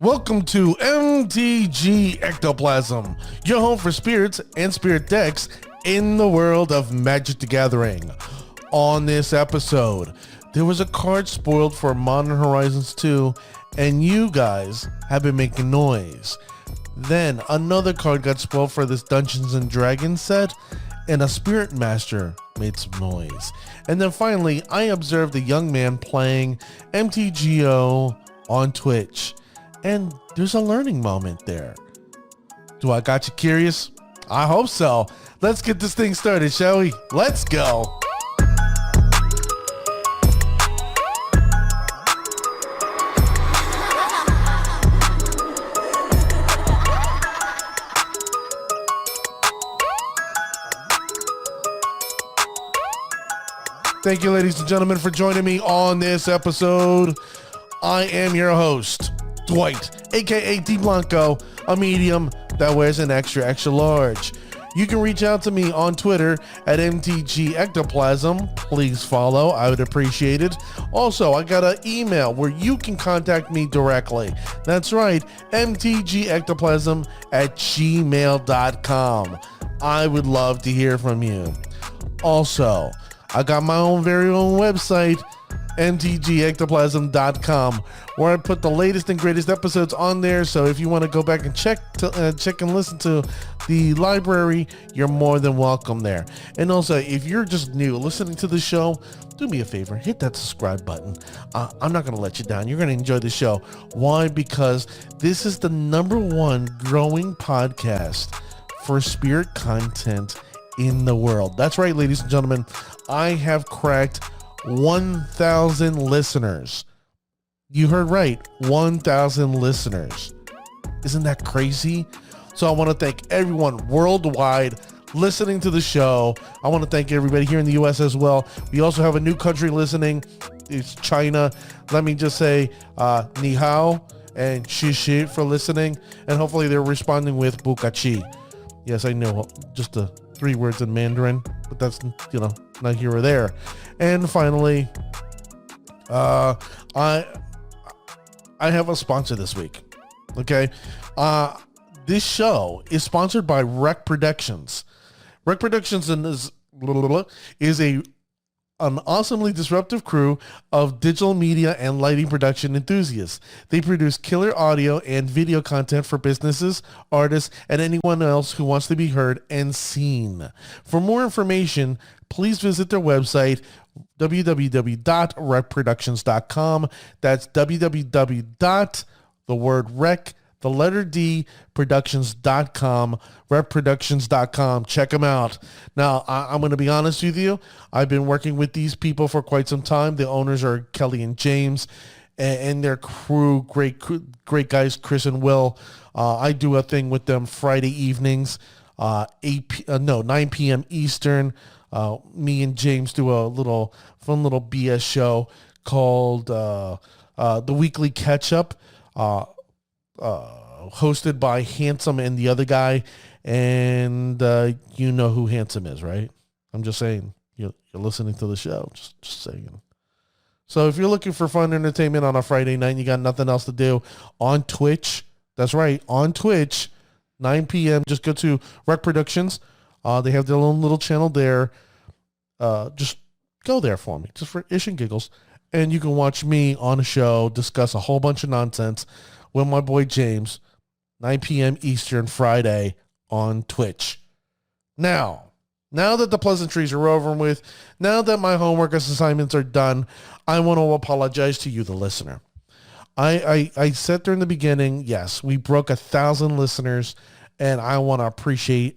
Welcome to MTG Ectoplasm, your home for spirits and spirit decks in the world of Magic the Gathering. On this episode, there was a card spoiled for Modern Horizons 2, and you guys have been making noise. Then another card got spoiled for this Dungeons and Dragons set, and a Spirit Master made some noise. And then finally, I observed a young man playing MTGO on Twitch, and there's a learning moment there. Do I got you curious? I hope so. Let's get this thing started, shall we? Let's go. Thank you, ladies and gentlemen, for joining me on this episode. I am your host, Dwight, aka D Blanco, a medium that wears an extra large. You can reach out to me on Twitter at MTG Ectoplasm. Please follow, I would appreciate it. Also, I got an email where you can contact me directly. That's right, mtgectoplasm@gmail.com. I would love to hear from you. Also, I got my own very own website, mtgectoplasm.com, where I put the latest and greatest episodes on there. So if you want to go back and check and listen to the library, you're more than welcome there. And also, if you're just new listening to the show, do me a favor, hit that subscribe button. I'm not going to let you down. You're going to enjoy the show. Why? Because this is the #1 growing podcast for spirit content in the world. That's right, ladies and gentlemen. I have cracked 1,000 listeners. You heard right, 1,000 listeners. Isn't that crazy? So I want to thank everyone worldwide listening to the show. I want to thank everybody here in the US as well. We also have a new country listening. It's China. Let me just say ni hao and shi shi for listening. And hopefully they're responding with bukachi. Yes, I know, just the 3 words in Mandarin, but that's, not here or there. And finally, I have a sponsor this week. Okay, this show is sponsored by Rec Productions. Rec Productions is an awesomely disruptive crew of digital media and lighting production enthusiasts. They produce killer audio and video content for businesses, artists, and anyone else who wants to be heard and seen. For more information, please visit their website, www.recproductions.com. That's productions.com, repproductions.com. Check them out. Now, I'm going to be honest with you. I've been working with these people for quite some time. The owners are Kelly and James, and their crew, great guys, Chris and Will. I do a thing with them Friday evenings, 9 p.m. Eastern. Me and James do a fun little BS show called The Weekly Catch Up, hosted by Handsome and the other guy. And you know who Handsome is, right? I'm just saying, you're listening to the show, just saying. So if you're looking for fun entertainment on a Friday night and you got nothing else to do, on Twitch, that's right, on Twitch, 9 p.m., just go to Rec Productions. They have their own little channel there. Just go there for me, just for ish and giggles. And you can watch me on a show, discuss a whole bunch of nonsense with my boy James, 9 p.m. Eastern, Friday on Twitch. Now that the pleasantries are over with, now that my homework assignments are done, I want to apologize to you, the listener. I said there in the beginning, yes, we broke 1,000 listeners. And I want to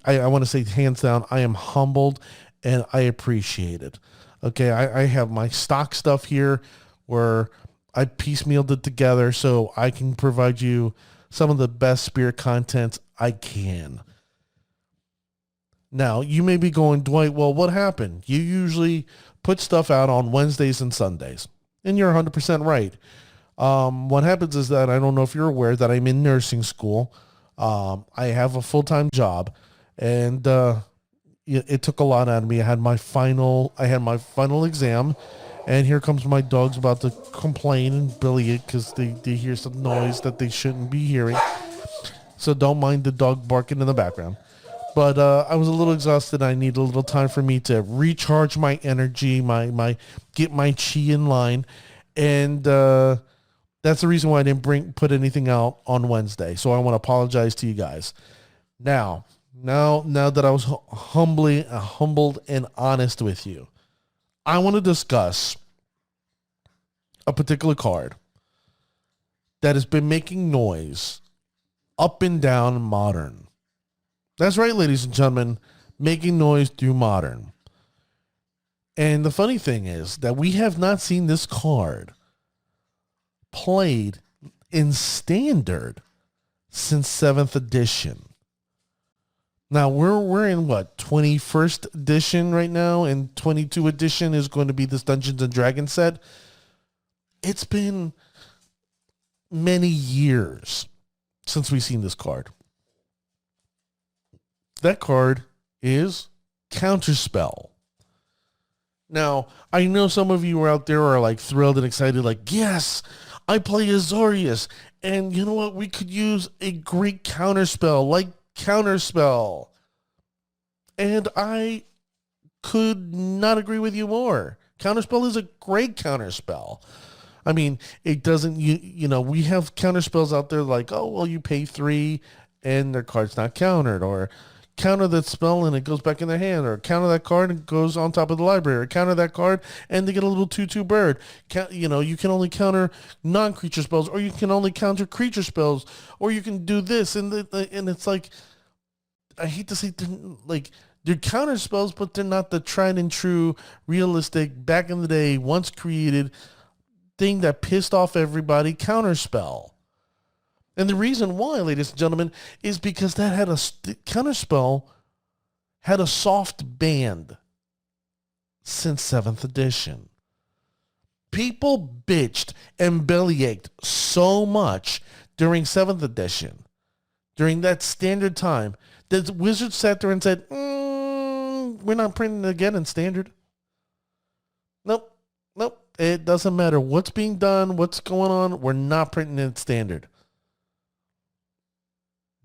I want to say hands down, I am humbled and I appreciate it. Okay, I have my stock stuff here where I piecemealed it together so I can provide you some of the best spirit content I can. Now, you may be going, Dwight, well, what happened? You usually put stuff out on Wednesdays and Sundays. And you're 100% right. What happens is that, I don't know if you're aware, that I'm in nursing school. I have a full-time job, and it took a lot out of me. I had my final exam, And here comes my dog's about to complain and bellyache because they hear some noise that they shouldn't be hearing. So don't mind the dog barking in the background. But I was a little exhausted. I need a little time for me to recharge my energy, my get my chi in line. And that's the reason why I didn't put anything out on Wednesday. So I want to apologize to you guys. Now that I was humbled and honest with you, I want to discuss a particular card that has been making noise up and down Modern. That's right, ladies and gentlemen, making noise through Modern. And the funny thing is that we have not seen this card played in Standard since 7th edition. Now, we're in, 21st edition right now, and 22 edition is going to be this Dungeons & Dragons set. It's been many years since we've seen this card. That card is Counterspell. Now, I know some of you out there are like thrilled and excited, like, yes, I play Azorius, and you know what? We could use a great counterspell like Counterspell. And I could not agree with you more. Counterspell is a great counterspell. I mean, it doesn't, you know, we have counterspells out there like, oh, well, you pay 3 and their card's not countered, or counter that spell and it goes back in their hand, or counter that card and it goes on top of the library, or counter that card and they get a little 2/2 bird. You know, you can only counter non-creature spells, or you can only counter creature spells, or you can do this, and it's like, I hate to say, like, they're counter spells, but they're not the tried and true, realistic, back in the day, once created thing that pissed off everybody, counterspell. And the reason why, ladies and gentlemen, is because that had counterspell had a soft band since 7th edition. People bitched and bellyached so much during 7th edition, during that Standard time, that Wizards sat there and said, we're not printing it again in Standard. Nope. It doesn't matter what's being done, what's going on. We're not printing it in Standard.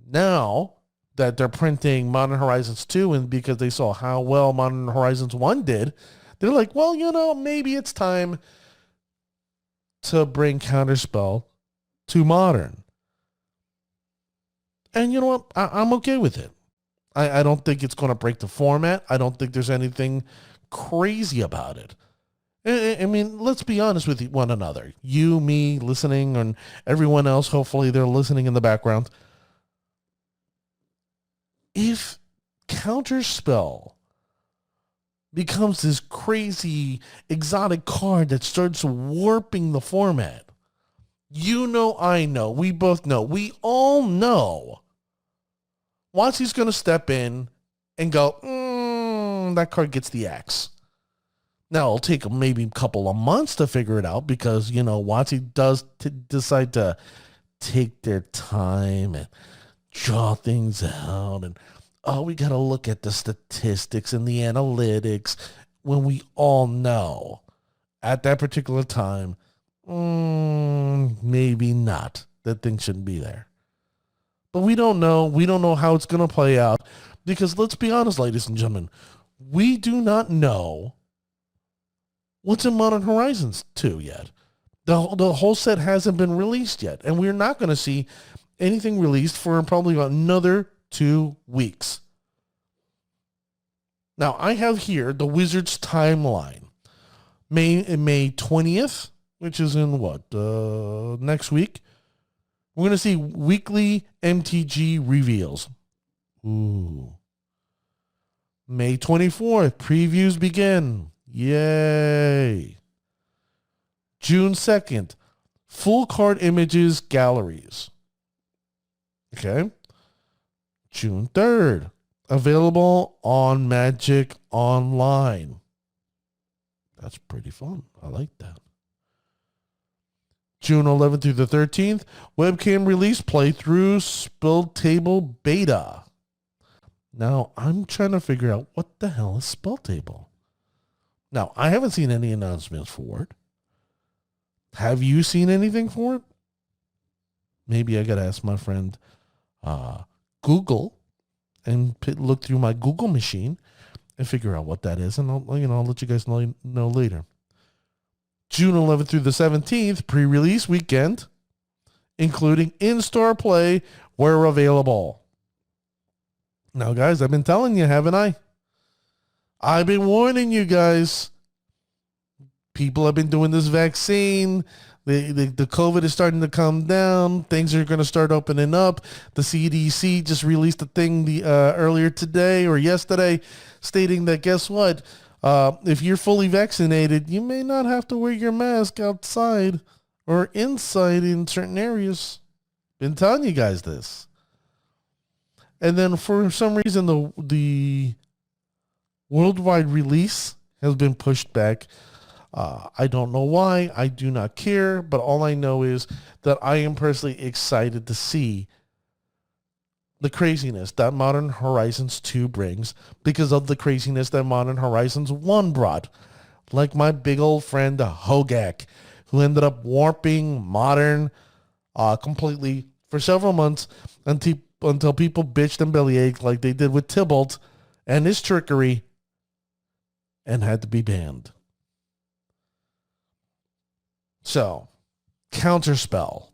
Now that they're printing Modern Horizons 2, and because they saw how well Modern Horizons 1 did, they're like, well, you know, maybe it's time to bring Counterspell to Modern. And you know what? I'm okay with it. I don't think it's going to break the format. I don't think there's anything crazy about it. I mean, let's be honest with one another. You, me, listening, and everyone else, hopefully they're listening in the background. If Counterspell becomes this crazy, exotic card that starts warping the format, you know, I know, we both know, we all know, WotC's going to step in and go, that card gets the axe. Now, it'll take maybe a couple of months to figure it out because, you know, WotC does decide to take their time and draw things out. And, we got to look at the statistics and the analytics when we all know at that particular time, maybe not, that thing shouldn't be there. But we don't know. We don't know how it's going to play out because let's be honest, ladies and gentlemen, we do not know what's in Modern Horizons 2 yet. The whole set hasn't been released yet, and we're not going to see anything released for probably about another 2 weeks. Now, I have here the Wizards timeline. May 20th, which is in next week, we're going to see weekly MTG reveals. Ooh. May 24th, previews begin. Yay. June 2nd, full card images galleries. Okay. June 3rd, available on Magic Online. That's pretty fun. I like that. June 11th through the 13th, webcam release playthrough Spell Table Beta. Now, I'm trying to figure out what the hell is Spell Table. Now, I haven't seen any announcements for it. Have you seen anything for it? Maybe I got to ask my friend Google and look through my Google machine and figure out what that is. And I'll let you guys know later. June 11th through the 17th, pre-release weekend, including in-store play where available. Now, guys, I've been telling you, haven't I? I've been warning you guys. People have been doing this vaccine. The COVID is starting to come down. Things are going to start opening up. The CDC just released a thing earlier today or yesterday stating that, guess what? If you're fully vaccinated, you may not have to wear your mask outside or inside in certain areas. Been telling you guys this. And then for some reason, the worldwide release has been pushed back. I don't know why. I do not care. But all I know is that I am personally excited to see the craziness that Modern Horizons 2 brings because of the craziness that Modern Horizons 1 brought. Like my big old friend Hogak, who ended up warping Modern completely for several months until people bitched and bellyached like they did with Tybalt and his trickery and had to be banned. So, Counterspell.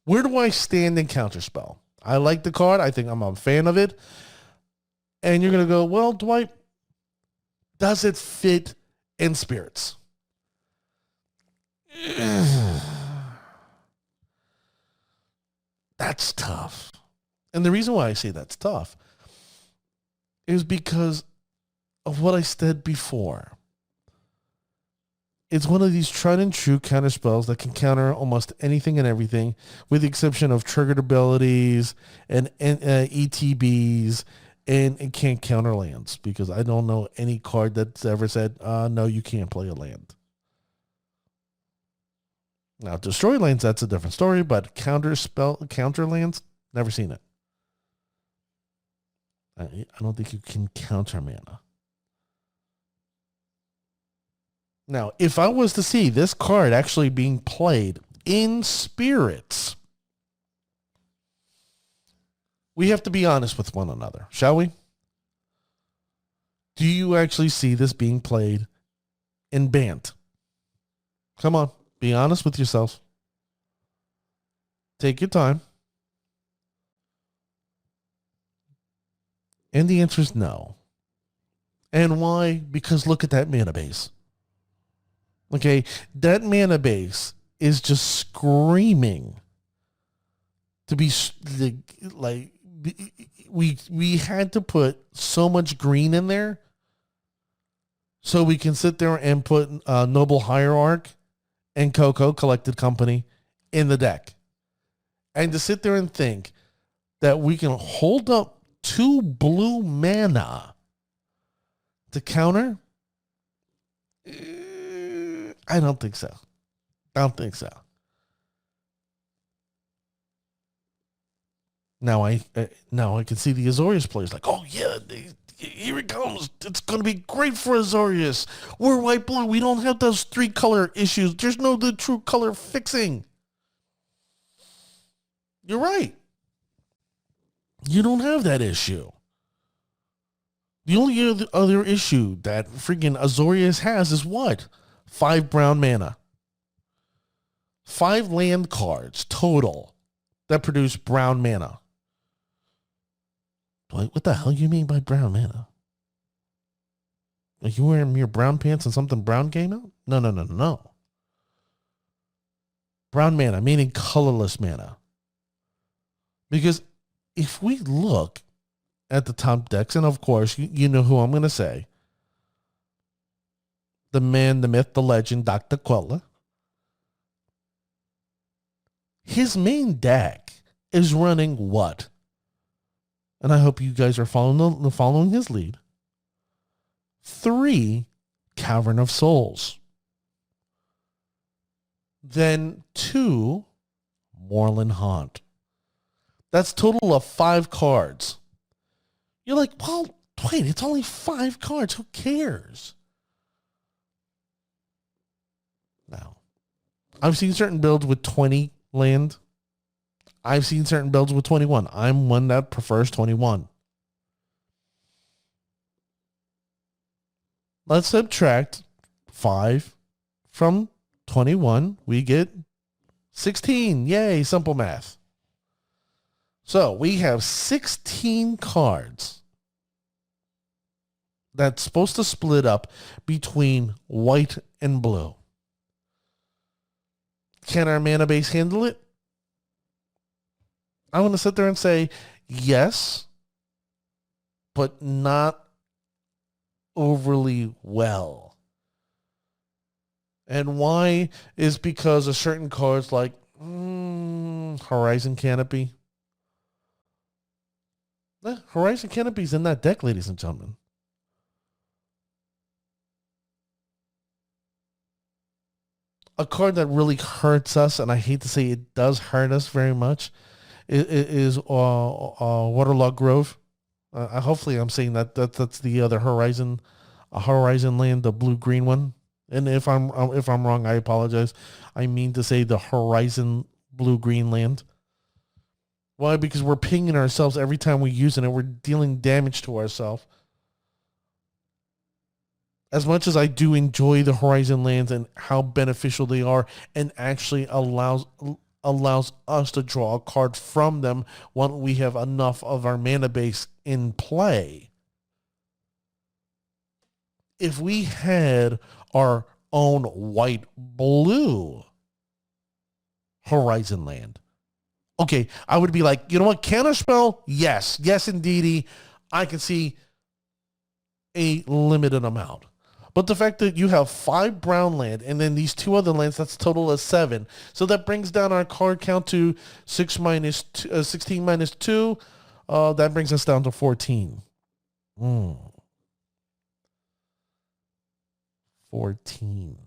Where do I stand in Counterspell? I like the card. I think I'm a fan of it. And you're going to go, well, Dwight, does it fit in Spirits? That's tough. And the reason why I say that's tough is because of what I said before. It's one of these tried and true counter spells that can counter almost anything and everything, with the exception of triggered abilities and ETBs, and it can't counter lands because I don't know any card that's ever said, no, you can't play a land. Now, destroy lands, that's a different story, but counter lands, never seen it. I don't think you can counter mana. Now, if I was to see this card actually being played in Spirits, we have to be honest with one another, shall we? Do you actually see this being played in Bant? Come on, be honest with yourself. Take your time. And the answer is no. And why? Because look at that mana base. Okay, that mana base is just screaming to be like we had to put so much green in there so we can sit there and put Noble Hierarch and Coco Collected Company in the deck. And to sit there and think that we can hold up 2 blue mana to counter, I don't think so. Now I can see the Azorius players like, oh yeah, here it comes. It's going to be great for Azorius. We're white blue. We don't have those 3 color issues. There's no the true color fixing. You're right. You don't have that issue. The only other issue that freaking Azorius has is what? 5 brown mana. 5 land cards total that produce brown mana. What the hell you mean by brown mana? Are you wearing your brown pants and something brown came out? No. Brown mana, meaning colorless mana. Because if we look at the top decks, and of course, you know who I'm going to say. The man, the myth, the legend, Dr. Quella. His main deck is running what? And I hope you guys are following his lead. 3 Cavern of Souls. Then 2 Moorland Haunt. That's total of 5 cards. You're like, well, Wait, it's only 5 cards. Who cares? Now, I've seen certain builds with 20 land. I've seen certain builds with 21. I'm one that prefers 21. Let's subtract 5 from 21. We get 16. Yay, simple math. So we have 16 cards that's supposed to split up between white and blue. Can our mana base handle it? I want to sit there and say yes, but not overly well. And why is because of certain cards like Horizon Canopy. Horizon Canopy's in that deck, ladies and gentlemen. A card that really hurts us, and I hate to say it does hurt us very much, is Waterlogged Grove. Hopefully I'm saying that's the other Horizon land, the blue-green one. And if I'm wrong, I apologize. I mean to say the Horizon blue-green land. Why? Because we're pinging ourselves every time we use it, and we're dealing damage to ourselves. As much as I do enjoy the Horizon lands and how beneficial they are, and actually allows us to draw a card from them when we have enough of our mana base in play. If we had our own white-blue Horizon land, okay, I would be like, you know what, Counterspell? Yes, indeedy. I can see a limited amount. But the fact that you have 5 brown land and then these 2 other lands, that's a total of 7. So that brings down our card count to 16 minus 2. That brings us down to 14. 14.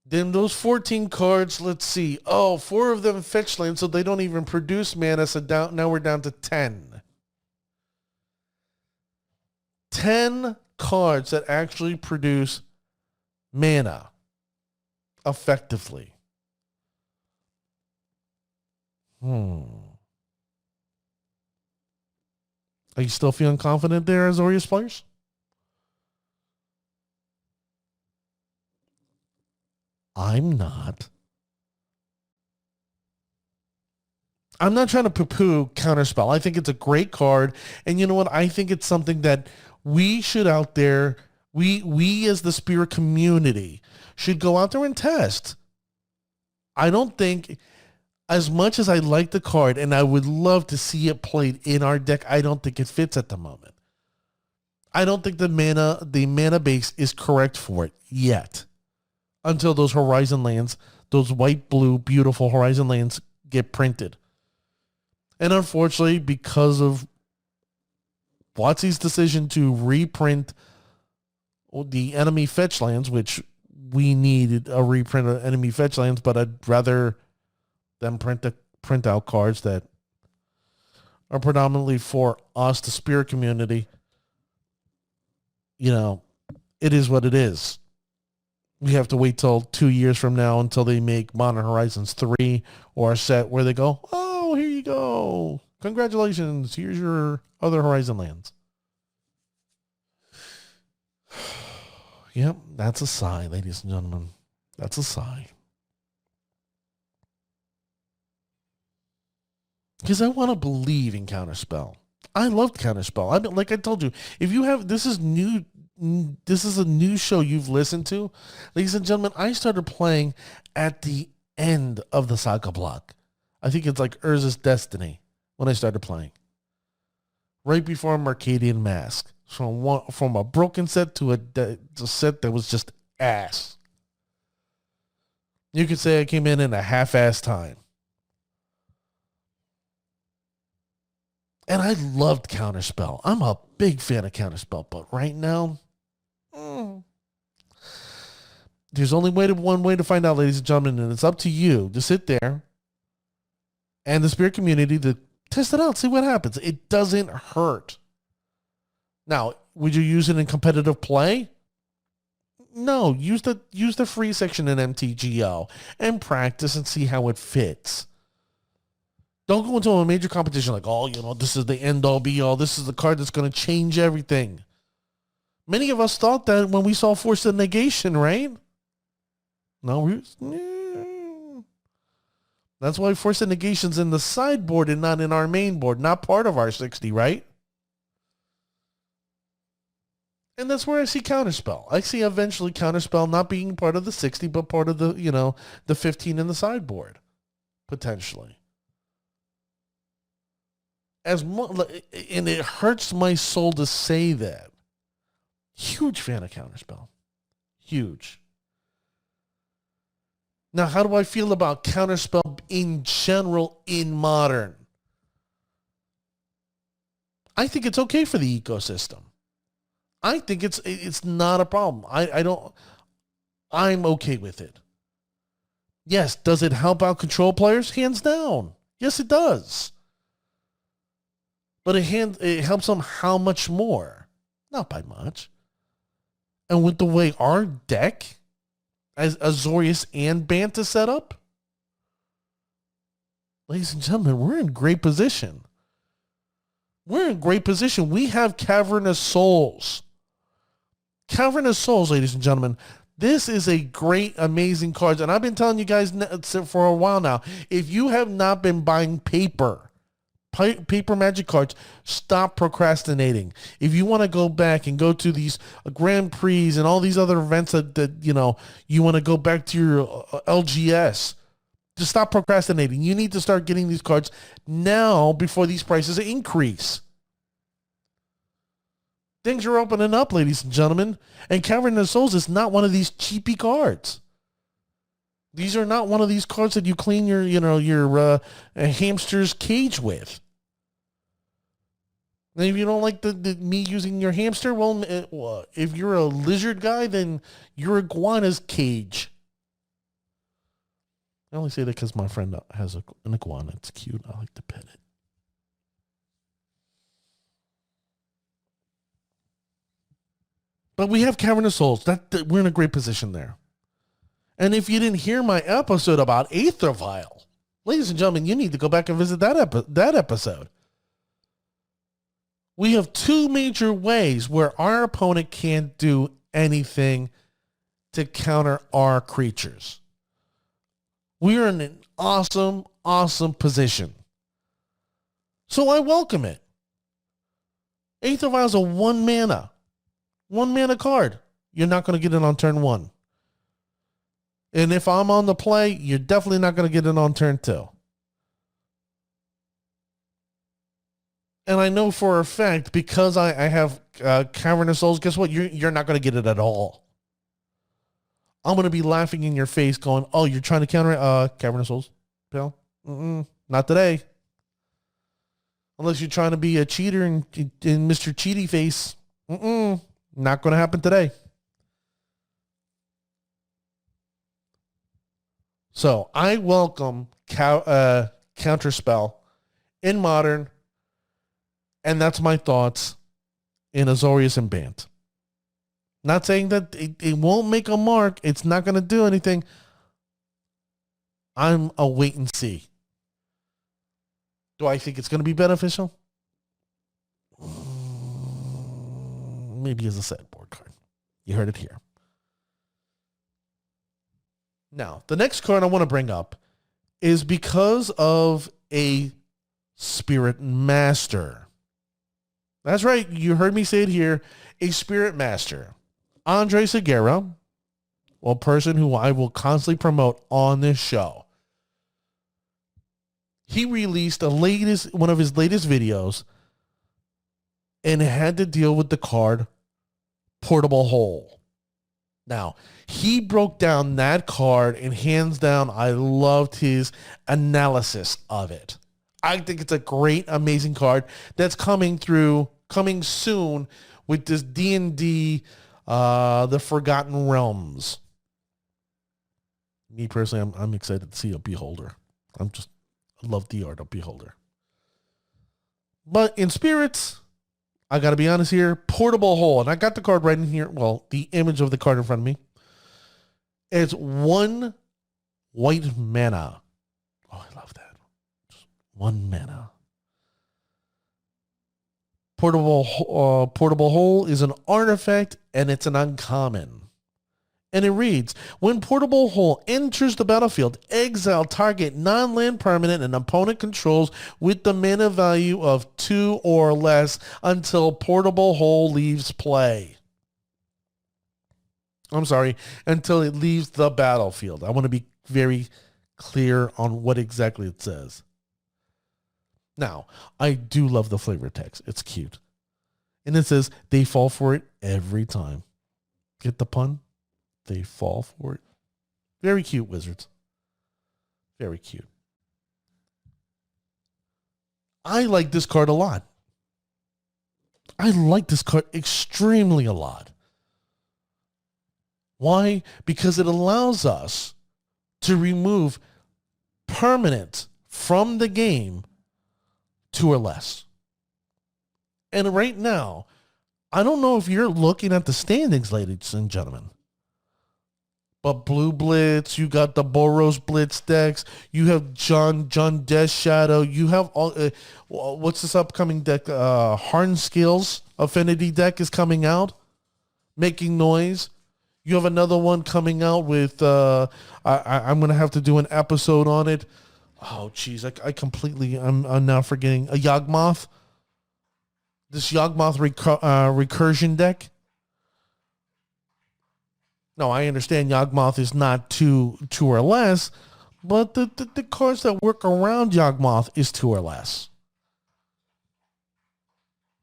Then those 14 cards, let's see. 4 of them fetch land, so they don't even produce mana. So now we're down to 10. 10 cards that actually produce mana effectively. Are you still feeling confident there, Azorius players? I'm not. I'm not trying to poo-poo Counterspell. I think it's a great card. And you know what? I think it's something that we should out there, we as the Spirit community should go out there and test. I don't think, as much as I like the card and I would love to see it played in our deck, I don't think it fits at the moment. I don't think the mana base is correct for it yet. Until those Horizon lands, those white-blue, beautiful Horizon lands get printed. And unfortunately, because of WotC's decision to reprint the enemy fetch lands, which we needed a reprint of enemy fetch lands, but I'd rather them print out cards that are predominantly for us, the Spirit community. You know, it is what it is. We have to wait till 2 years from now until they make Modern Horizons 3 or a set where they go, oh, here you go. Congratulations. Here's your other Horizon lands. Yep, that's a sigh, ladies and gentlemen. That's a sigh. Because I want to believe in Counterspell. I loved Counterspell. I mean, like I told you, if you have, this is a new show you've listened to. Ladies and gentlemen, I started playing at the end of the Saga block. I think it's like Urza's Destiny when I started playing. Right before Mercadian Mask. From a broken set to a set that was just ass. You could say I came in a half-ass time. And I loved Counterspell. I'm a big fan of Counterspell, but right now, there's only one way to find out, ladies and gentlemen, and it's up to you to sit there and the Spirit community, the Test it out. See what happens. It doesn't hurt. Now, would you use it in competitive play? No. Use the free section in MTGO and practice and see how it fits. Don't go into a major competition like, oh, this is the end all be all. This is the card that's going to change everything. Many of us thought that when we saw Force of Negation, right? No, that's why Force of Negation's in the sideboard and not in our main board, not part of our 60, right? And that's where I see Counterspell. I see eventually Counterspell not being part of the 60, but part of the 15 in the sideboard, potentially. And it hurts my soul to say that. Huge fan of Counterspell. Huge. Now, how do I feel about Counterspell in general in Modern? I think it's okay for the ecosystem. I think it's not a problem. I'm okay with it. Yes, does it help out control players? Hands down. Yes, it does. But it helps them how much more? Not by much. And with the way our deck, as Azorius and Bant is set up, ladies and gentlemen, we're in great position. We're in great position. We have Cavernous Souls. Cavernous Souls, ladies and gentlemen. This is a great, amazing card. And I've been telling you guys for a while now, if you have not been buying paper Magic cards, stop procrastinating. If you want to go back and go to these Grand Prix and all these other events that you want to go back to your LGS, just stop procrastinating. You need to start getting these cards now before these prices increase. Things are opening up, ladies and gentlemen. And Cavernous Souls is not one of these cheapy cards. These are not one of these cards that you clean your hamster's cage with. And if you don't like me using your hamster, well, if you're a lizard guy, then your iguana's cage. I only say that because my friend has an iguana. It's cute. I like to pet it. But we have Cavernous Souls. We're in a great position there. And if you didn't hear my episode about Aether Vial, ladies and gentlemen, you need to go back and visit that episode. We have two major ways where our opponent can't do anything to counter our creatures. We are in an awesome, awesome position. So I welcome it. Aether Vial is a one mana card. You're not going to get it on turn 1. And if I'm on the play, you're definitely not going to get it on turn 2. And I know for a fact, because I have Cavernous Souls, guess what? You're not going to get it at all. I'm going to be laughing in your face going, oh, you're trying to counter Cavernous Souls, pal? Not today. Unless you're trying to be a cheater and Mr. Cheaty Face. Not going to happen today. So I welcome Counterspell in Modern, and that's my thoughts in Azorius and Bant. Not saying that it won't make a mark. It's not going to do anything. I'm a wait and see. Do I think it's going to be beneficial? Maybe as a sideboard card. You heard it here. Now, the next card I want to bring up is because of a Spirit Master. That's right. You heard me say it here. A Spirit Master. Andre Segura, a person who I will constantly promote on this show. He released one of his latest videos and had to deal with the card Portable Hole. Now, he broke down that card, and hands down, I loved his analysis of it. I think it's a great, amazing card that's coming soon with this D&D, the Forgotten Realms. Me personally, I'm excited to see a Beholder. I love the art of Beholder. But in spirits, I got to be honest here, Portable Hole. And I got the card right in here. Well, the image of the card in front of me. It's 1 white mana. Oh, I love that. Just 1 mana. Portable Hole is an artifact, and it's an uncommon. And it reads, when Portable Hole enters the battlefield, exile target non-land permanent an opponent controls with the mana value of 2 or less until Portable Hole leaves play. I'm sorry, until it leaves the battlefield. I want to be very clear on what exactly it says. Now, I do love the flavor text. It's cute. And it says, they fall for it every time. Get the pun? They fall for it. Very cute, Wizards. Very cute. I like this card a lot. I like this card extremely a lot. Why? Because it allows us to remove permanent from the game 2 or less. And right now, I don't know if you're looking at the standings, ladies and gentlemen, but Blue Blitz, you got the Boros Blitz decks, you have John Death Shadow, you have all, what's this upcoming deck? Harn Skills Affinity deck is coming out, making noise. You have another one coming out with, I'm going to have to do an episode on it. Oh, geez, I'm now forgetting. A Yawgmoth. This Yawgmoth recursion deck. No, I understand Yawgmoth is not two or less, but the cards that work around Yawgmoth is 2 or less.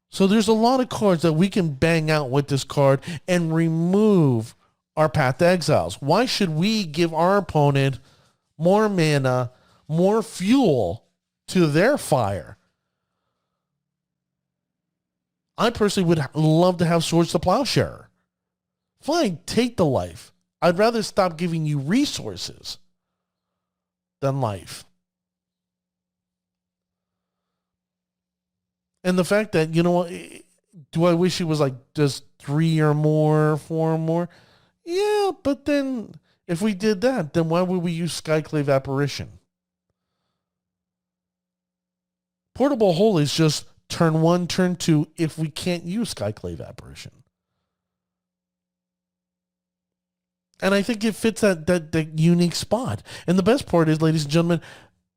So there's a lot of cards that we can bang out with this card and remove our Path to Exiles. Why should we give our opponent more mana, more fuel to their fire? I personally would love to have Swords to Plowshare. Fine, take the life. I'd rather stop giving you resources than life. And the fact that, you know what, do I wish it was like just 3 or more, 4 or more? Yeah, but then if we did that, then why would we use Skyclave Apparition? Portable Hole is just turn 1, turn 2 if we can't use Skyclave Apparition. And I think it fits that unique spot. And the best part is, ladies and gentlemen,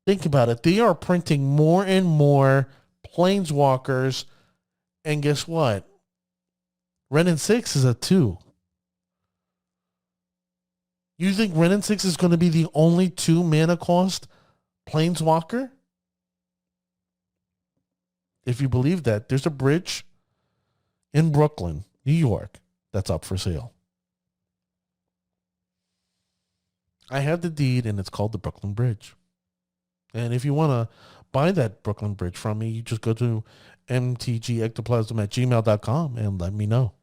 think about it. They are printing more and more Planeswalkers. And guess what? Wrenn and 6 is a 2. You think Wrenn and 6 is going to be the only 2 mana cost Planeswalker? If you believe that, there's a bridge in Brooklyn, New York, that's up for sale. I have the deed, and it's called the Brooklyn Bridge. And if you want to buy that Brooklyn Bridge from me, you just go to mtgectoplasm@gmail.com and let me know.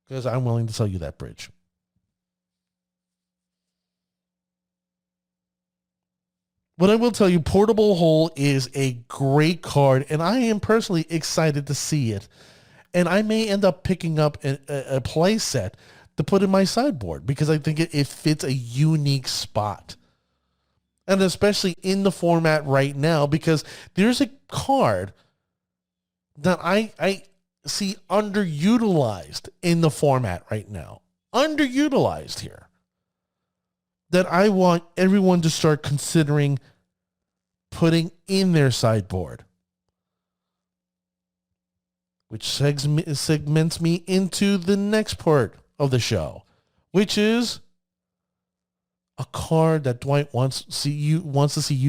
Because I'm willing to sell you that bridge. But I will tell you, Portable Hole is a great card, and I am personally excited to see it. And I may end up picking up a play set to put in my sideboard because I think it fits a unique spot. And especially in the format right now, because there's a card that I see underutilized in the format right now. Underutilized here. That I want everyone to start considering putting in their sideboard. Which segments me into the next part of the show, which is a card that Dwight wants to see you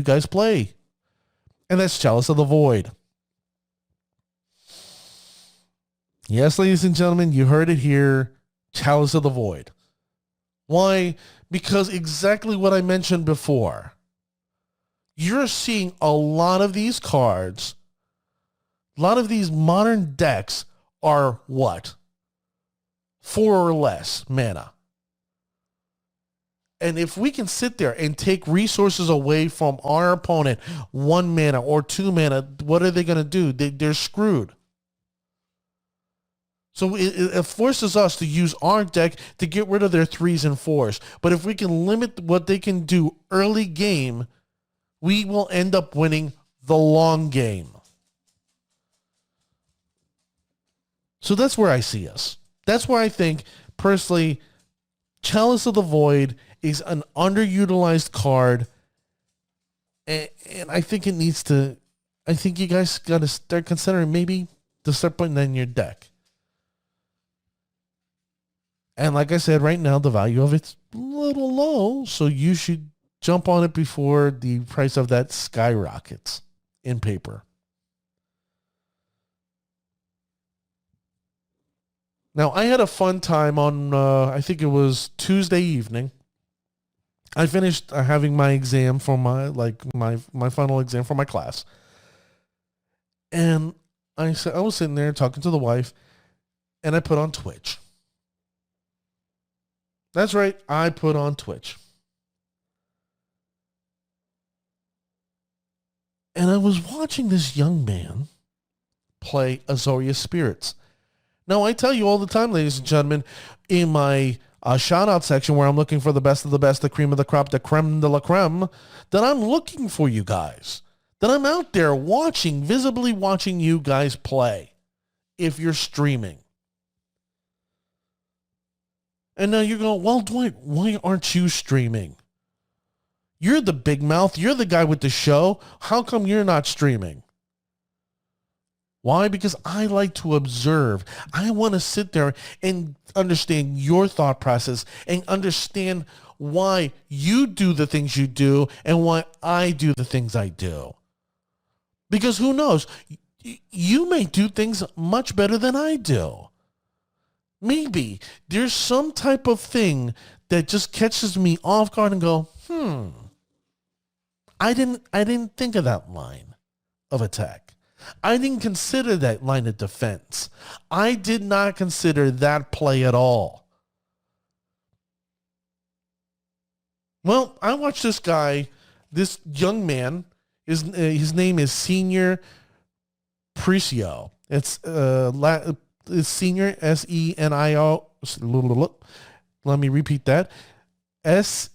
guys play. And that's Chalice of the Void. Yes, ladies and gentlemen, you heard it here. Chalice of the Void. Why? Because exactly what I mentioned before. You're seeing a lot of these cards, a lot of these modern decks are what? 4 or less mana. And if we can sit there and take resources away from our opponent, 1 mana or 2 mana, what are they going to do? They're screwed. So it forces us to use our deck to get rid of their 3s and 4s. But if we can limit what they can do early game, we will end up winning the long game. So that's where I see us. That's where I think, personally, Chalice of the Void is an underutilized card. And I think it needs to, I think you guys got to start considering maybe to start putting that in your deck. And like I said, right now, the value of it's a little low, so you should jump on it before the price of that skyrockets in paper. Now, I had a fun time on, I think it was Tuesday evening. I finished having my exam for my final exam for my class. And I was sitting there talking to the wife, and I put on Twitch. That's right, I put on Twitch. And I was watching this young man play Azoria Spirits. Now, I tell you all the time, ladies and gentlemen, in my shout-out section where I'm looking for the best of the best, the cream of the crop, the crème de la crème, that I'm looking for you guys. That I'm out there watching, visibly watching you guys play if you're streaming. And now you're going, well, Dwight, why aren't you streaming? You're the big mouth. You're the guy with the show. How come you're not streaming? Why? Because I like to observe. I want to sit there and understand your thought process and understand why you do the things you do and why I do the things I do. Because who knows? You may do things much better than I do. Maybe there's some type of thing that just catches me off guard and go, I didn't think of that line of attack. I didn't consider that line of defense. I did not consider that play at all. Well, I watched this guy, this young man, his name is SeniorPricio. It's Senior, SENIO. Let me repeat that. SENIOR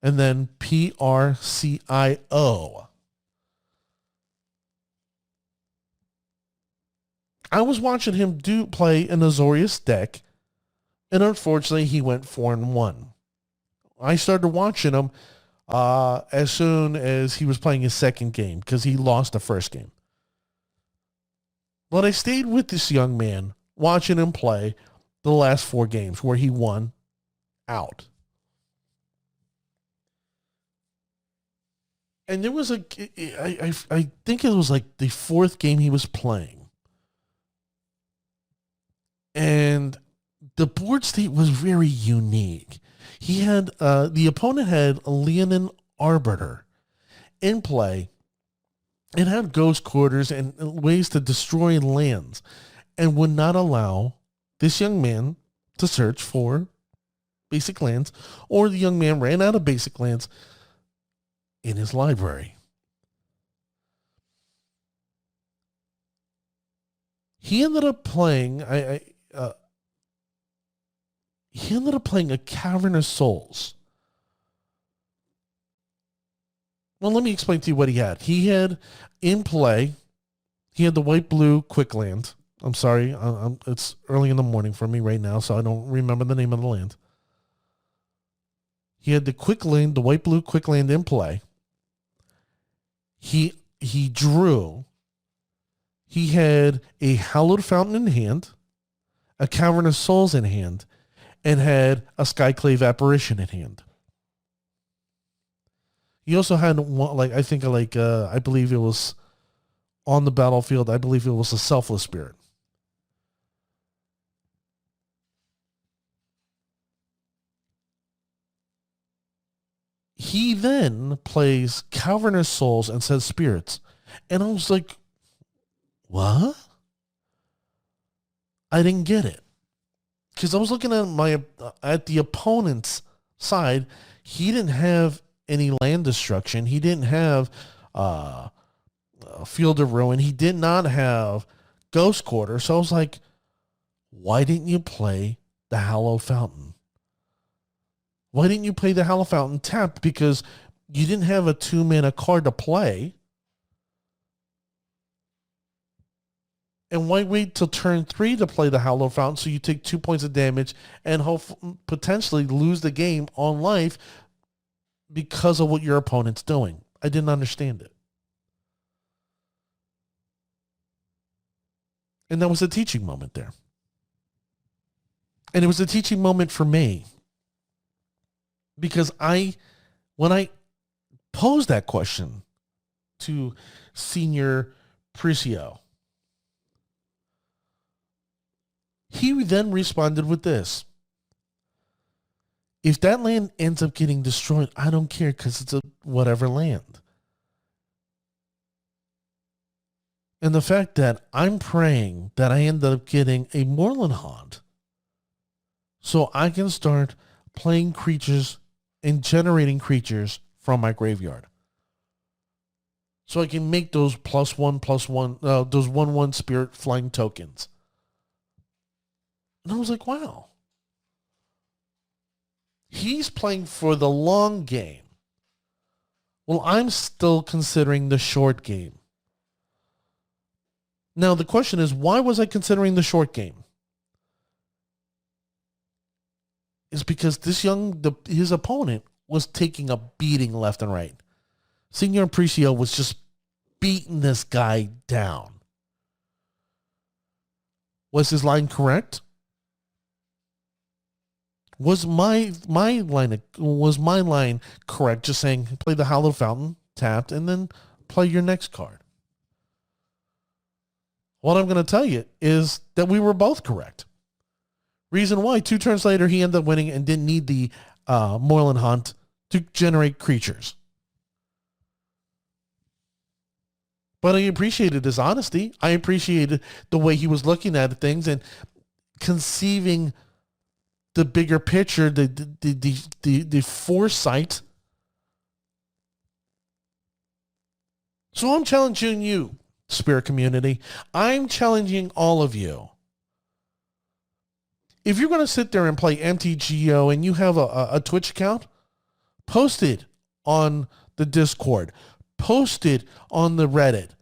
and then PRCIO. I was watching him play an Azorius deck, and unfortunately he went 4-1. I started watching him as soon as he was playing his second game because he lost the first game. But I stayed with this young man, watching him play the last 4 games where he won out. And there was I think it was like the 4th game he was playing. And the board state was very unique. He had, the opponent had Leonin Arbiter in play. It had ghost quarters and ways to destroy lands and would not allow this young man to search for basic lands, or the young man ran out of basic lands in his library. He ended up playing, he ended up playing a Cavern of Souls. Well, let me explain to you what he had. He had in play, he had the white-blue Quickland. I'm sorry, it's early in the morning for me right now, so I don't remember the name of the land. He had the Quickland, the white-blue Quickland in play. He drew. He had a Hallowed Fountain in hand, a Cavern of Souls in hand, and had a Skyclave Apparition in hand. He also had one, I believe it was on the battlefield. I believe it was a Selfless Spirit. He then plays Cavernous Souls and says Spirits. And I was like, what? I didn't get it. because I was looking at the opponent's side. He didn't have any land destruction. He didn't have a Field of Ruin. He did not have Ghost Quarter. So I was like, why didn't you play the Hallow Fountain? Why didn't you play the Hallow Fountain tapped? Because you didn't have a 2-mana card to play. And why wait till turn 3 to play the Hallow Fountain so you take 2 points of damage and potentially lose the game on life because of what your opponent's doing? I didn't understand it. And that was a teaching moment there. And it was a teaching moment for me. Because when I posed that question to SeniorPricio, he then responded with this. If that land ends up getting destroyed, I don't care because it's a whatever land. And the fact that I'm praying that I end up getting a Moorland Haunt so I can start playing creatures and generating creatures from my graveyard. So I can make those +1/+1, those 1/1 spirit flying tokens. And I was like, wow. He's playing for the long game. Well, I'm still considering the short game. Now, the question is, why was I considering the short game? It's because his opponent was taking a beating left and right. SeniorPricio was just beating this guy down. Was his line correct? Was my line correct? Just saying, play the Hallowed Fountain, tapped, and then play your next card. What I'm going to tell you is that we were both correct. Reason why, 2 turns later, he ended up winning and didn't need the Moorland Hunt to generate creatures. But I appreciated his honesty. I appreciated the way he was looking at things and conceiving the bigger picture, the foresight. So I'm challenging you, Spirit community. I'm challenging all of you. If you're going to sit there and play MTGO and you have a Twitch account, post it on the Discord. Post it on the Reddit.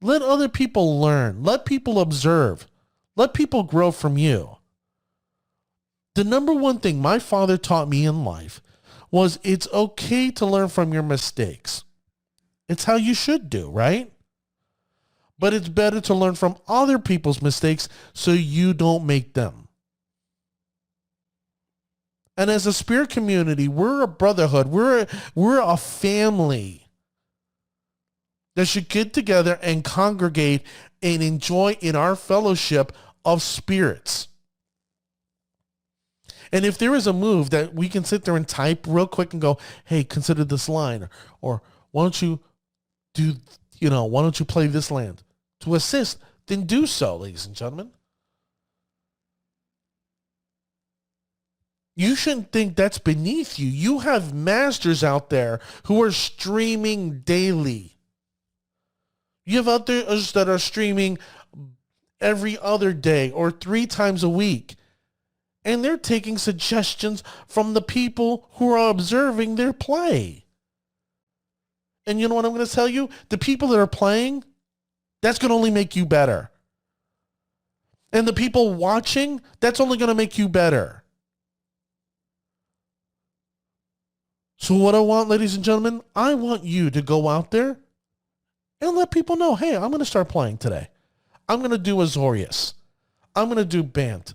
Let other people learn. Let people observe. Let people grow from you. The number one thing my father taught me in life was it's okay to learn from your mistakes. It's how you should do, right? But it's better to learn from other people's mistakes so you don't make them. And as a spirit community, we're a brotherhood. We're a family that should get together and congregate and enjoy in our fellowship of spirits. And if there is a move that we can sit there and type real quick and go, hey, consider this line, or why don't you play this land to assist, then do so, ladies and gentlemen. You shouldn't think that's beneath you. You have masters out there who are streaming daily. You have others that are streaming every other day or 3 times a week. And they're taking suggestions from the people who are observing their play. And you know what I'm going to tell you? The people that are playing, that's going to only make you better. And the people watching, that's only going to make you better. So what I want, ladies and gentlemen, I want you to go out there and let people know, hey, I'm going to start playing today. I'm going to do Azorius. I'm going to do Bant.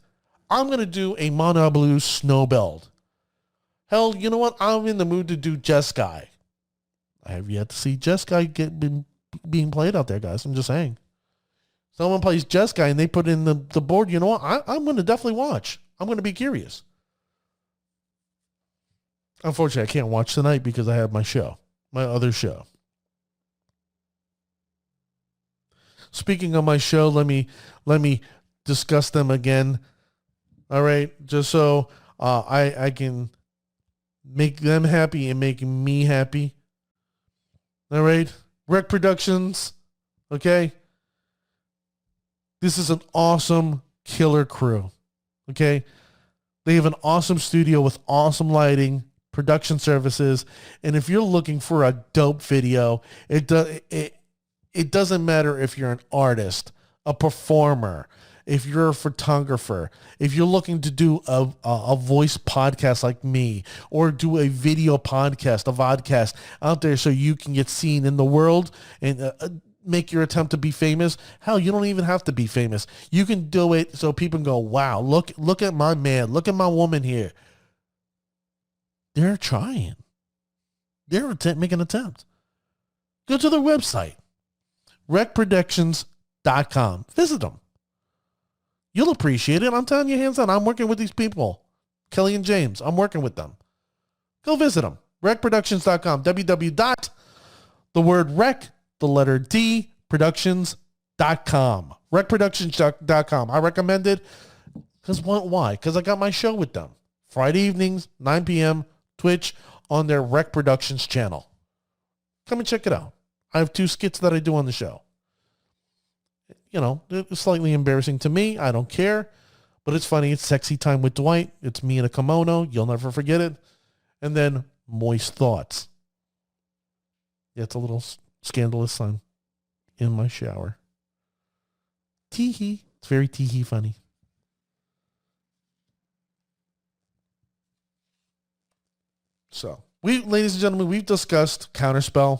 I'm going to do a Mono Blue Snow Build. Hell, you know what? I'm in the mood to do Jeskai. I have yet to see Jeskai being played out there, guys. I'm just saying. Someone plays Jeskai and they put in the board. You know what? I'm going to definitely watch. I'm going to be curious. Unfortunately, I can't watch tonight because I have my other show. Speaking of my show, let me discuss them again. All right. Just so I can make them happy and make me happy. All right. Rec Productions. Okay. This is an awesome killer crew. Okay. They have an awesome studio with awesome lighting, production services. And if you're looking for a dope video, it doesn't matter if you're an artist, a performer, if you're a photographer, if you're looking to do a voice podcast like me, or do a video podcast, a vodcast out there so you can get seen in the world and make your attempt to be famous. Hell, you don't even have to be famous. You can do it so people can go, wow, look at my man, look at my woman here. They're trying. They're making an attempt. Go to their website, recproductions.com. Visit them. You'll appreciate it. I'm telling you, hands on. I'm working with these people. Kelly and James. I'm working with them. Go visit them. recproductions.com. www. The word rec, the letter D, productions.com. recproductions.com. I recommend it because why? Because I got my show with them. Friday evenings, 9 p.m., Twitch, on their Rec Productions channel. Come and check it out. I have 2 skits that I do on the show. You know, it's slightly embarrassing to me. I don't care. But it's funny. It's Sexy Time with Dwight. It's me in a kimono. You'll never forget it. And then Moist Thoughts. Yeah, it's a little scandalous. I'm in my shower. Tee-hee. It's very tee-hee funny. So, ladies and gentlemen, we've discussed Counterspell.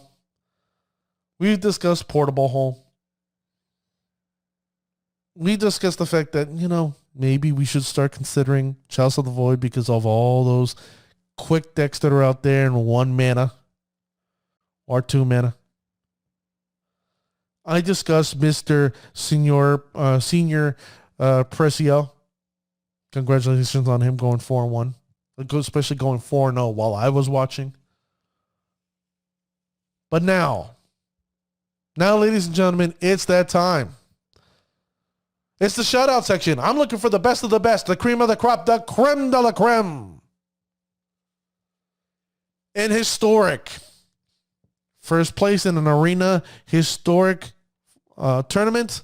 We've discussed Portable Hole. We discussed the fact that, you know, maybe we should start considering Chalice of the Void because of all those quick decks that are out there in 1 mana or 2 mana. I discussed Mr. SeniorPricio. Congratulations on him going 4-1. Especially going 4-0 while I was watching. But now, ladies and gentlemen, it's that time. It's the shout-out section. I'm looking for the best of the best, the cream of the crop, the crème de la crème. In historic. First place in an arena historic tournament.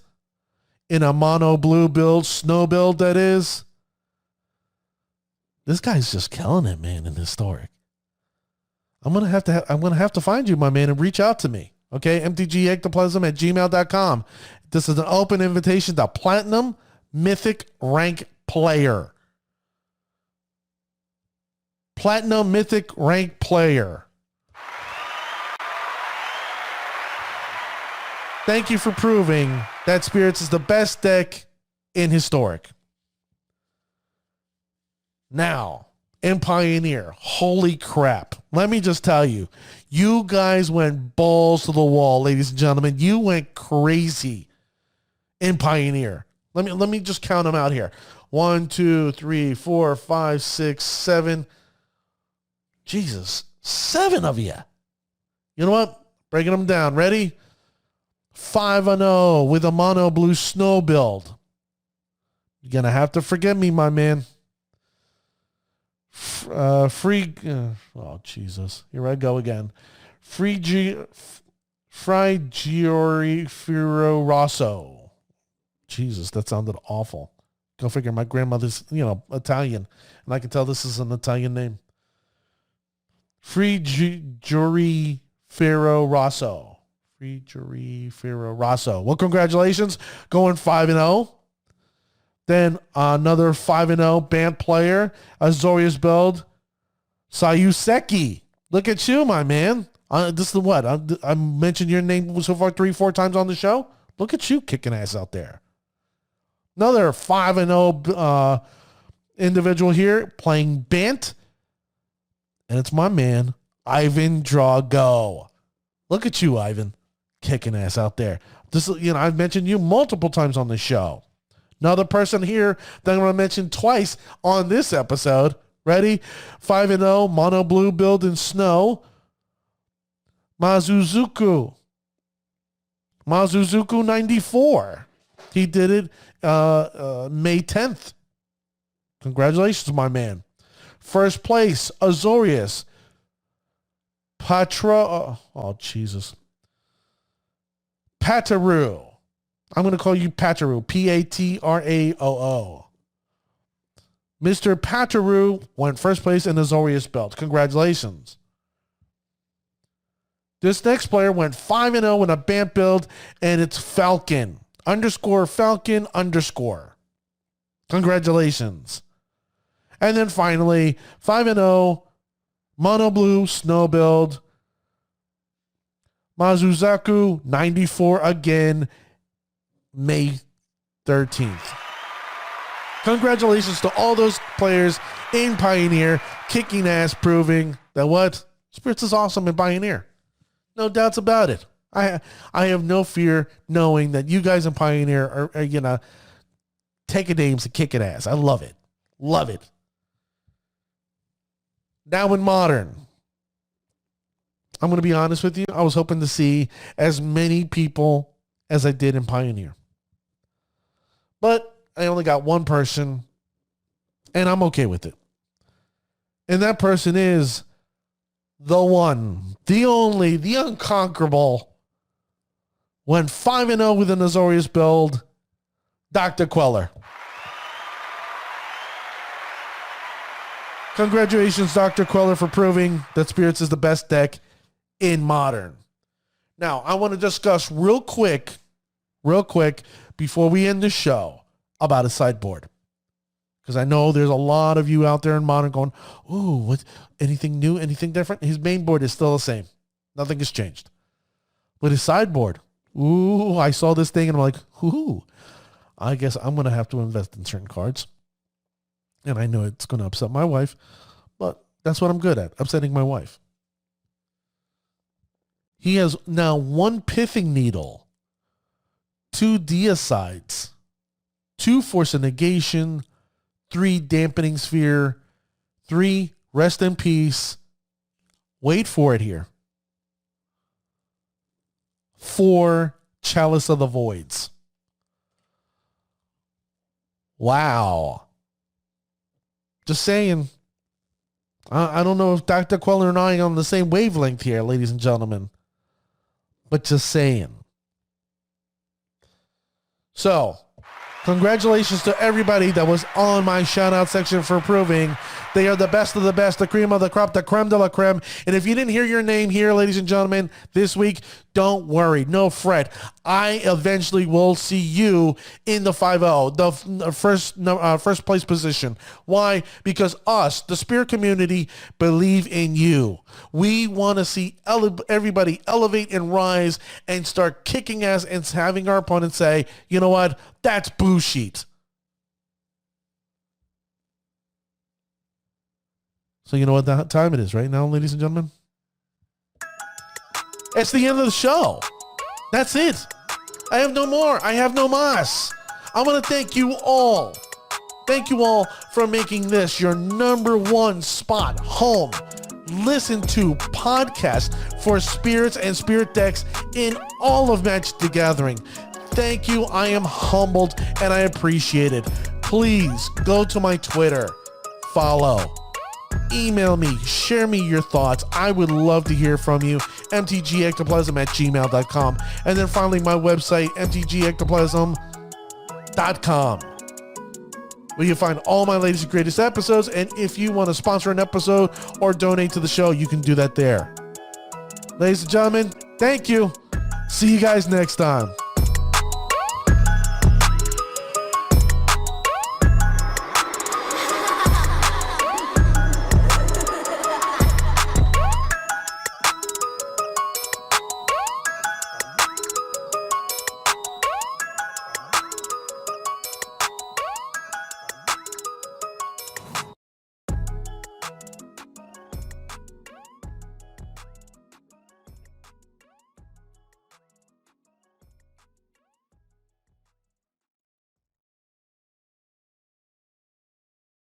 In a mono blue build, snow build that is. This guy's just killing it, man, in historic. I'm gonna have to find you, my man, and reach out to me. Okay, mtgectoplasm@gmail.com. This is an open invitation to Platinum Mythic Rank Player. Platinum Mythic Rank Player. Thank you for proving that Spirits is the best deck in Historic. Now, in Pioneer, holy crap. Let me just tell you, you guys went balls to the wall, ladies and gentlemen. You went crazy in Pioneer. Let me just count them out here. 1, 2, 3, 4, 5, 6, 7. Jesus, 7 of you. You know what? Breaking them down. Ready? 5-0 with a mono blue snow build. You're going to have to forgive me, my man. Oh, Jesus. Here I go again. Frigiori Firo Rosso. Jesus, that sounded awful. Go figure. My grandmother's, Italian. And I can tell this is an Italian name. Frigiori Firo Rosso. Frigiori Firo Rosso. Well, congratulations. Going 5-0. Then another 5-0 band player, Azorius build, Sayuseki. Look at you, my man. This is what? I mentioned your name so far 3-4 times on the show. Look at you kicking ass out there. Another 5-0 individual here playing Bant. And it's my man, Ivan Drago. Look at you, Ivan, kicking ass out there. This, I've mentioned you multiple times on the show. Another person here that I'm going to mention twice on this episode. Ready? 5-0, mono blue build in snow. Mazuzuku 94. He did it May 10th. Congratulations, my man. First place, Azorius. Jesus. Pataroo. I'm going to call you Pataroo. Patrao. Mr. Pataroo went first place in the Azorius belt. Congratulations. This next player went 5-0 in a BAMP build, and it's Falcon. Falcon. Congratulations. And then finally, 5-0, Mono Blue Snow build. Mazuzaku 94 again, May 13th. Congratulations to all those players in Pioneer, kicking ass, proving that what? Spirits is awesome in Pioneer. No doubts about it. I have no fear knowing that you guys in Pioneer are gonna take a names and kick it ass. I love it. Love it. Now in Modern, I'm going to be honest with you. I was hoping to see as many people as I did in Pioneer. But I only got one person, and I'm okay with it. And that person is the one, the only, the unconquerable, went 5-0 with an Azorius build, Dr. Queller. Congratulations, Dr. Queller, for proving that Spirits is the best deck in Modern. Now, I want to discuss real quick, before we end the show, about a sideboard. Because I know there's a lot of you out there in Modern going, ooh, what? Anything new, anything different? His main board is still the same. Nothing has changed. But his sideboard, ooh, I saw this thing and I'm like, ooh, I guess I'm going to have to invest in certain cards. And I know it's going to upset my wife, but that's what I'm good at, upsetting my wife. He has now 1 Pithing Needle, 2 Deicides, 2 Force of Negation, 3 Dampening Sphere, 3 Rest in Peace. Wait for it here. 4 Chalice of the Voids. Wow. Just saying. I don't know if Dr. Queller and I are on the same wavelength here, ladies and gentlemen. But just saying. So, congratulations to everybody that was on my shout out section for proving they are the best of the best, the cream of the crop, the creme de la creme. And if you didn't hear your name here, ladies and gentlemen, this week, don't worry, no fret. I eventually will see you in the 5-0, the first place position. Why? Because us, the Spirit community, believe in you. We want to see everybody elevate and rise and start kicking ass and having our opponents say, you know what, that's bullshit. So you know what that time it is right now, ladies and gentlemen? It's the end of the show. That's it. I have no more. I have no mas. I want to thank you all. Thank you all for making this your #1 spot home. Listen to podcasts for spirits and spirit decks in all of Magic the Gathering. Thank you. I am humbled and I appreciate it. Please go to my Twitter, follow. Email me, share me your thoughts. I would love to hear from you. mtgectoplasm@gmail.com. And then finally, my website, mtgectoplasm.com, where you find all my latest and greatest episodes. And if you want to sponsor an episode or donate to the show, you can do that there. Ladies and gentlemen, thank you. See you guys next time.